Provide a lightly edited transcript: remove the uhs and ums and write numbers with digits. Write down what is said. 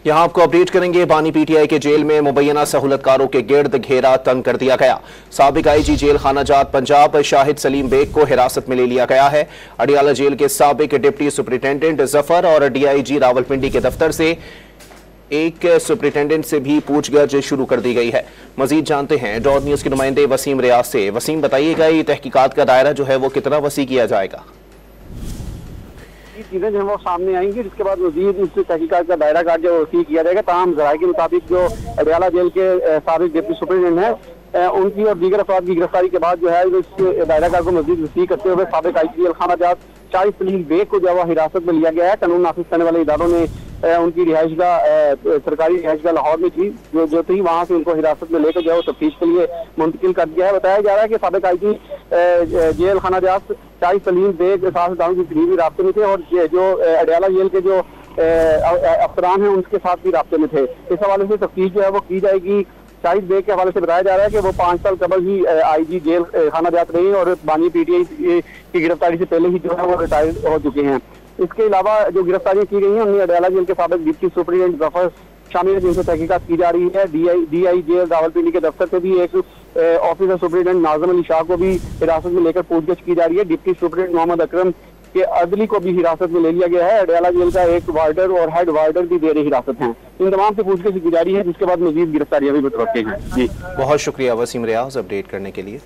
यहाँ आपको अपडेट करेंगे। बानी पीटीआई के जेल में मुबैना सहूलतकारों के गिर्द घेरा तंग कर दिया गया। साबिक आईजी जेल खाना जात पंजाब शाहिद सलीम बेग को हिरासत में ले लिया गया है। अडियाला जेल के साबिक डिप्टी सुपरिटेंडेंट जफर और डीआईजी रावलपिंडी के दफ्तर से एक सुपरिटेंडेंट से भी पूछगछ शुरू कर दी गई है। मजीद जानते हैं डॉट न्यूज के नुमाइंदे वसीम रियाज से। वसीम, बताइएगा ये तहकीकात का दायरा जो है वो कितना वसी किया जाएगा? चीजें जो है वो सामने आएंगी, जिसके बाद मजीद इस तहकीकात का दायरा काट जो वसी किया जाएगा। तमाम जराये के मुताबिक जो अडियाला जेल के साबिक डिप्टी सुपरिटेंडेंट है उनकी और दीगर अफराद की गिरफ्तारी के बाद जो है इस दायरा कार को मजीद वसी करते हुए साबिक आईजी जेल खाना जात शाहिद सलीम बेग को जो है हिरासत में लिया गया है। कानून नाफिज करने वाले इदारों ने उनकी रिहाइशगाह सरकारी रिहाइशगाह लाहौर में थी जो थी, वहां से उनको हिरासत में लेकर जो है तफ्तीश के लिए मुंतकिल कर दिया है। बताया जा रहा है कि साबिक आईजी जेल खाना जात शाहिद सलीम बेग साहब की करीबी राब्ते में थे और जो अडियाला जेल के जो अफसरान हैं उनके साथ भी राब्ते में थे। इस हवाले से तफ्तीश जो है वो की जाएगी। शाहिद बेग के हवाले से बताया जा रहा है कि वो 5 साल कबल ही आईजी जेल खाना जात रहे और बानी पीटीआई की गिरफ्तारी से पहले ही जो है वो रिटायर हो चुके हैं। इसके अलावा जो गिरफ्तारियां की गई हैं उनमें अडियाला जेल के साबिक डिप्टी सुपरिटेंडेंट जफर शामिल है, जिनसे तहकीकात की जा रही है। डीआई जेल रावलपिंडी के दफ्तर से भी एक ऑफिसर सुपरिटेंडेंट नाजम अली शाह को भी हिरासत में लेकर पूछगछ की जा रही है। डिप्टी सुपरिटेंडेंट मोहम्मद अकरम के अदली को भी हिरासत में ले लिया गया है। अडियाला जेल का एक वार्डर और हेड वार्डर भी देर हिरासत हैं। इन तमाम से पूछगछ की जा रही है, जिसके बाद मजीद गिरफ्तारियां भी मुतवक्किल हैं। जी, बहुत शुक्रिया वसीम रियाज अपडेट करने के लिए।